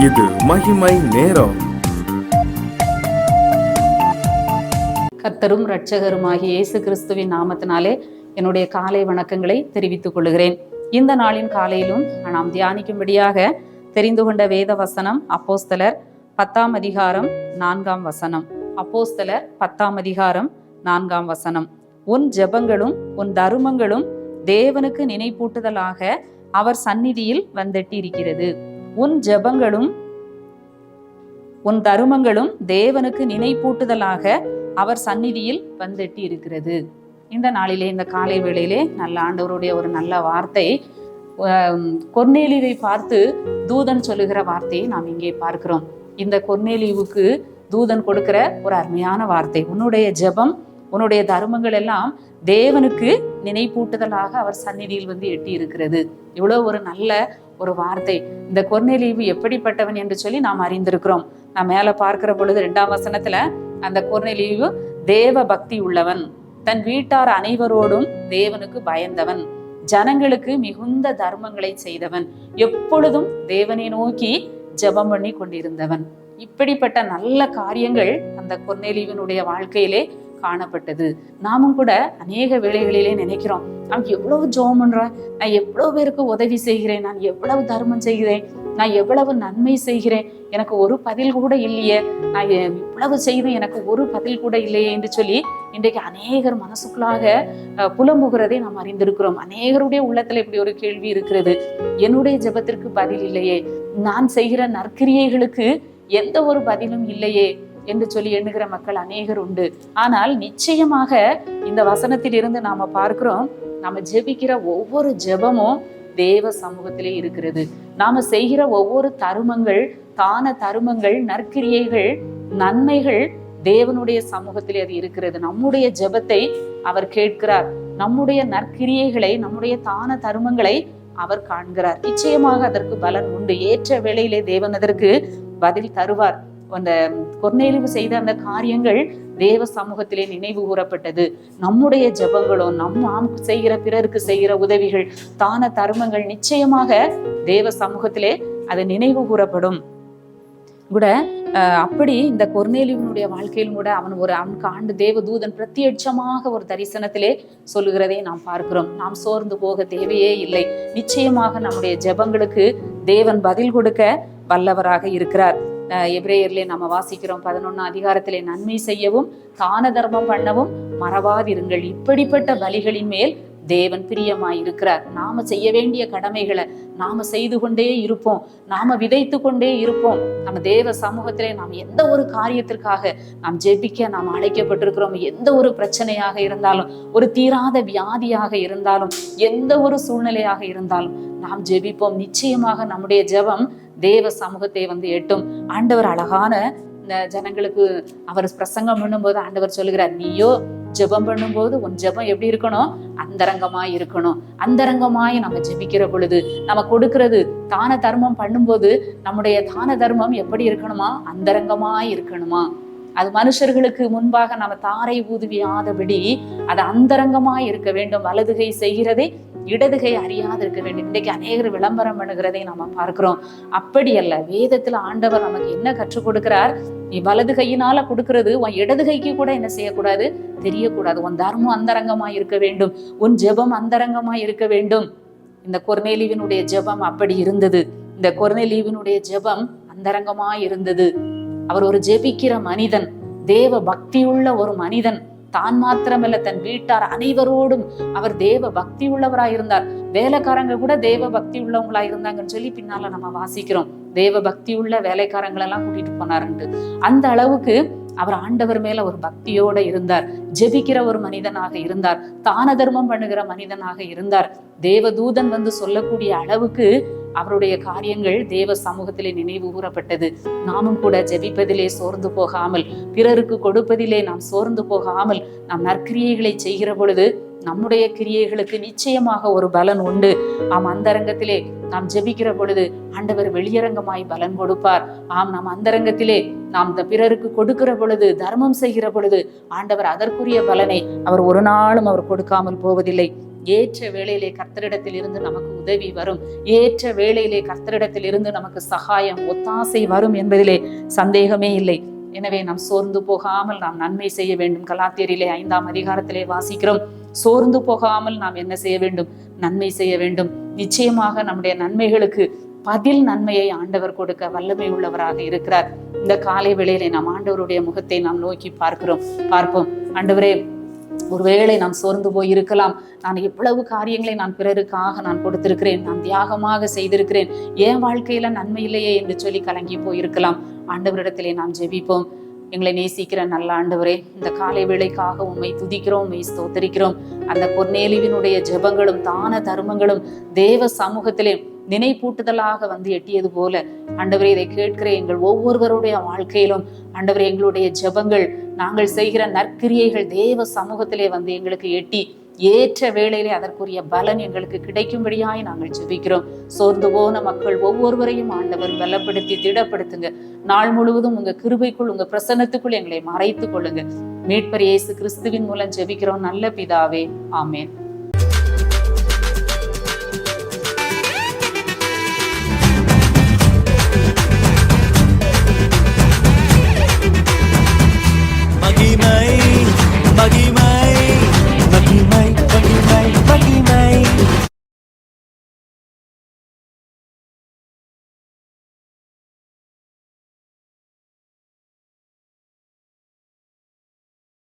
இது மகிமை நேரம். கர்த்தரும் இரட்சகருமாகிய இயேசு கிறிஸ்துவின் நாமத்தினாலே என்னுடைய காலை வணக்கங்களை தெரிவித்துக் கொள்கிறேன். இந்த நாளின் காலையிலும் நாம் தியானிக்கும்படியாக தெரிந்து கொண்ட வேத வசனம் அப்போஸ்தலர் 10ஆம் அதிகாரம் 4ஆம் வசனம். அப்போஸ்தலர் 10ஆம் அதிகாரம் 4ஆம் வசனம். உன் ஜெபங்களும் உன் தருமங்களும் தேவனுக்கு நினைப்பூட்டுதலாக அவர் சந்நிதியில் வந்தெட்டி இருக்கிறது. உன் ஜெபங்களும் உன் தருமங்களும் தேவனுக்கு நினைப்பூட்டுதலாக அவர் சந்நிதியில் வந்தெட்டி இருக்கிறது. இந்த நாளிலே, இந்த காலை வேளையிலே நல்ல ஆண்டவருடைய ஒரு நல்ல வார்த்தை, கொர்நேலியுவை பார்த்து தூதன் சொல்லுகிற வார்த்தையை நாம் இங்கே பார்க்கிறோம். இந்த கொர்நேலியுவுக்கு தூதன் கொடுக்கிற ஒரு அருமையான வார்த்தை, உன்னுடைய ஜெபம் உன்னுடைய தருமங்கள் எல்லாம் தேவனுக்கு நினைப்பூட்டுதலாக அவர் சந்நிதியில் வந்து எட்டி இருக்கிறது. இவ்வளவு ஒரு நல்ல ஒரு வார்த்தை. இந்த கொர்நேலியு எப்படிப்பட்டவன் என்று சொல்லி நாம் அறிந்திருக்கிறோம். நான் மேல பார்க்கிற பொழுது 2ஆம் வசனத்துல அந்த கொர்நேலியு தேவ பக்தி உள்ளவன், தன் வீட்டார் அனைவரோடும் தேவனுக்கு பயந்தவன், ஜனங்களுக்கு மிகுந்த தர்மங்களை செய்தவன், எப்பொழுதும் தேவனை நோக்கி ஜெபம் பண்ணி கொண்டிருந்தவன். இப்படிப்பட்ட நல்ல காரியங்கள் அந்த கொர்நேலியுவினுடைய வாழ்க்கையிலே காணப்பட்டது. நாமும் கூட அநேக வேளைகளிலே நினைக்கிறோம், நான் எவ்வளவு ஜெபம் பண்றேன், நான் எவ்வளவு பேருக்கு உதவி செய்கிறேன், நான் எவ்வளவு தர்மம் செய்கிறேன், நான் எவ்வளவு நன்மை செய்கிறேன், எனக்கு ஒரு பதில் கூட இல்லையே, நான் இவ்வளவு செய்து எனக்கு ஒரு பதில் கூட இல்லையே என்று சொல்லி இன்றைக்கு அநேகர் மனசுக்குள்ளாக புலம்புகிறதை நாம் அறிந்திருக்கிறோம். அநேகருடைய உள்ளத்துல இப்படி ஒரு கேள்வி இருக்கிறது, என்னுடைய ஜெபத்திற்கு பதில் இல்லையே, நான் செய்கிற நற்கிரியைகளுக்கு எந்த ஒரு பதிலும் இல்லையே என்று சொல்லி எண்ணுகிற மக்கள் அநேகர் உண்டு. ஆனால் நிச்சயமாக இந்த வசனத்தில் இருந்து நாம பார்க்கிறோம், நாம ஜெபிக்கிற ஒவ்வொரு ஜெபமும் தேவ சமூகத்திலே இருக்கிறது. நாம செய்கிற ஒவ்வொரு தருமங்கள், தான தருமங்கள், நற்கிரியைகள், நன்மைகள் தேவனுடைய சமூகத்திலே அது இருக்கிறது. நம்முடைய ஜெபத்தை அவர் கேட்கிறார், நம்முடைய நற்கிரியைகளை, நம்முடைய தான தருமங்களை அவர் காண்கிறார். நிச்சயமாக அதற்கு பலன் உண்டு. ஏற்ற வேளையிலே தேவன் அதற்கு பதில் தருவார். அந்த கொர்நேலியு செய்த அந்த காரியங்கள் தேவ சமூகத்திலே நினைவு கூறப்பட்டது. நம்முடைய ஜெபங்களும் நாம் செய்கிற பிறருக்கு செய்கிற உதவிகள், தான தருமங்கள் நிச்சயமாக தேவ சமூகத்திலே அது நினைவு கூறப்படும் கூட. அப்படி இந்த கொர்நேலியுவினுடைய வாழ்க்கையிலும் கூட அவனுக்கு தேவ தூதன் பிரத்யட்சமாக ஒரு தரிசனத்திலே சொல்லுகிறதை நாம் பார்க்கிறோம். நாம் சோர்ந்து போக தேவையே இல்லை. நிச்சயமாக நம்முடைய ஜெபங்களுக்கு தேவன் பதில் கொடுக்க வல்லவராக இருக்கிறார். எபிரேயர்லே நம்ம வாசிக்கிறோம் 11ஆம் அதிகாரத்திலே, நன்மை செய்யவும் தான தர்மம் பண்ணவும் மறவாதிருங்கள், இப்படிப்பட்ட பலிகளின் மேல் தேவன் பிரியமாய் இருக்கிறார். நாம செய்ய வேண்டிய கடமைகளை நாம செய்து கொண்டே இருப்போம், நாம விதைத்து கொண்டே இருப்போம். நம்ம தேவ சமூகத்திலே நாம் எந்த ஒரு காரியத்திற்காக நாம் ஜெபிக்க நாம் அழைக்கப்பட்டிருக்கிறோம். எந்த ஒரு பிரச்சனையாக இருந்தாலும், ஒரு தீராத வியாதியாக இருந்தாலும், எந்த ஒரு சூழ்நிலையாக இருந்தாலும் நாம் ஜெபிப்போம். நிச்சயமாக நம்முடைய ஜெபம் தேவ சமூகத்தை வந்து எட்டும். ஆண்டவர் அழகான ஜனங்களுக்கு அவர் பிரசங்கம் பண்ணும்போது ஆண்டவர் சொல்லுகிறார், நீயோ ஜெபம் பண்ணும்போது உன் ஜெபம் எப்படி இருக்கணும்? அந்தரங்கமாய் இருக்கணும். அந்தரங்கமாய் நம்ம ஜெபிக்கிற பொழுது, நம்ம கொடுக்கிறது தான தர்மம் பண்ணும்போது நம்முடைய தான தர்மம் எப்படி இருக்கணுமா? அந்தரங்கமாய் இருக்கணுமா? அது மனுஷர்களுக்கு முன்பாக நம்ம தாரை ஊதுவியாதபடி அது அந்தரங்கமாய் இருக்க வேண்டும். வலதுகை செய்கிறதை இடதுகை அறியாது இருக்க வேண்டும். இன்றைக்கு அநேகர் விளம்பரம் பண்ணுகிறதை நாம பார்க்கிறோம். அப்படி அல்ல. வேதத்துல ஆண்டவர் நமக்கு என்ன கற்றுக் கொடுக்கிறார்? நீ வலது கையினால கொடுக்கிறது உன் இடது கைக்கு கூட என்ன செய்யக்கூடாது? தெரியக்கூடாது. உன் தர்மம் அந்தரங்கமாய் இருக்க வேண்டும், உன் ஜெபம் அந்தரங்கமாய் இருக்க வேண்டும். இந்த கொர்நேலியுவினுடைய ஜெபம் அப்படி இருந்தது. இந்த கொர்நேலியுவினுடைய ஜெபம் அந்தரங்கமாய் இருந்தது. அவர் ஒரு ஜெபிக்கிற மனிதன், தேவ பக்தியுள்ள ஒரு மனிதன். தான் மாத்திரமல்ல, தன் வீட்டார் அனைவரோடும் அவர் தேவ பக்தி உள்ளவராயிருந்தார். வேலைக்காரங்க கூட தேவ பக்தி உள்ளவங்களா இருந்தாங்கன்னு சொல்லி பின்னால நம்ம வாசிக்கிறோம். தேவ பக்தி உள்ள வேலைக்காரங்களெல்லாம் கூட்டிட்டு போனாருன்ட்டு. அந்த அளவுக்கு அவர் ஆண்டவர் மேல ஒரு பக்தியோட இருந்தார். ஜெபிக்கிற ஒரு மனிதனாக இருந்தார். தான தர்மம் பண்ணுகிற மனிதனாக இருந்தார். தேவதூதன் வந்து சொல்லக்கூடிய அளவுக்கு அவருடைய காரியங்கள் தேவ சமூகத்திலே நினைவு கூறப்பட்டது. நாமும் கூட ஜெபிப்பதிலே சோர்ந்து போகாமல், பிறருக்கு கொடுப்பதிலே நாம் சோர்ந்து போகாமல், நாம் நற்கிரியைகளை செய்கிற பொழுது நம்முடைய கிரியைகளுக்கு நிச்சயமாக ஒரு பலன் உண்டு. அந்தரங்கத்திலே நாம் ஜெபிக்கிற பொழுது ஆண்டவர் வெளியரங்கமாய் பலன் கொடுப்பார். நாம் அந்தரங்கத்திலே நாம் பிறருக்கு கொடுக்கிற பொழுது, தர்மம் செய்கிற பொழுது ஆண்டவர் அதற்குரிய பலனை அவர் ஒரு நாளும் அவர் கொடுக்காமல் போவதில்லை. ஏற்ற வேளையிலே கர்த்தரிடத்தில் இருந்து நமக்கு உதவி வரும். ஏற்ற வேளையிலே கர்த்தரிடத்தில் இருந்து நமக்கு சகாயம், ஒத்தாசை வரும் என்பதிலே சந்தேகமே இல்லை. எனவே நாம் சோர்ந்து போகாமல் நாம் நன்மை செய்ய வேண்டும். கலாத்தியரிலே 5ஆம் அதிகாரத்திலே வாசிக்கிறோம், சோர்ந்து போகாமல் நாம் என்ன செய்ய வேண்டும்? நன்மை செய்ய வேண்டும். நிச்சயமாக நம்முடைய நன்மைகளுக்கு பதில் நன்மையை ஆண்டவர் கொடுக்க வல்லமை உள்ளவராக இருக்கிறார். இந்த காலை வேளையிலே நாம் ஆண்டவருடைய முகத்தை நாம் நோக்கி பார்ப்போம். ஆண்டவரே, ஒருவேளை நாம் சோர்ந்து போய் இருக்கலாம். நான் எவ்வளவு காரியங்களை நான் பிறருக்காக நான் கொடுத்திருக்கிறேன், நான் தியாகமாக செய்திருக்கிறேன், என் வாழ்க்கையில நன்மை இல்லையே என்று சொல்லி கலங்கி போயிருக்கலாம். ஆண்டவரிடத்திலே நாம் ஜெபிப்போம். எங்களை நேசிக்கிற நல்ல ஆண்டவரே, இந்த காலை வேளைக்காக உம்மை துதிக்கிறோம், உம்மை ஸ்தோத்தரிக்கிறோம். அந்த கொர்நேலியுவினுடைய ஜெபங்களும் தான தர்மங்களும் தேவ சமூகத்திலே நினைப்பூட்டுதலாக வந்து எட்டியது போல ஆண்டவரே, இதை கேட்கிற எங்கள் ஒவ்வொருவருடைய வாழ்க்கையிலும் ஆண்டவரே, எங்களுடைய ஜெபங்கள், நாங்கள் செய்கிற நற்கிரியைகள் தேவ சமூகத்திலே வந்து எங்களுக்கு எட்டி ஏற்ற வேளையிலே அதற்குரிய பலன் எங்களுக்கு கிடைக்கும்படியாய் நாங்கள் ஜெபிக்கிறோம். சோர்ந்து போன மக்கள் ஒவ்வொருவரையும் ஆண்டவர் பலப்படுத்தி திடப்படுத்துங்க. நாள் முழுவதும் உங்க கிருபைக்குள், உங்க பிரசன்னத்துக்குள் எங்களை மறைத்துக் கொள்ளுங்க. மீட்பர் இயேசு கிறிஸ்துவின் மூலம் ஜெபிக்கிறோம் நல்ல பிதாவே, ஆமென். மகிமை மகிமை மகிமை மகிமை மகிமை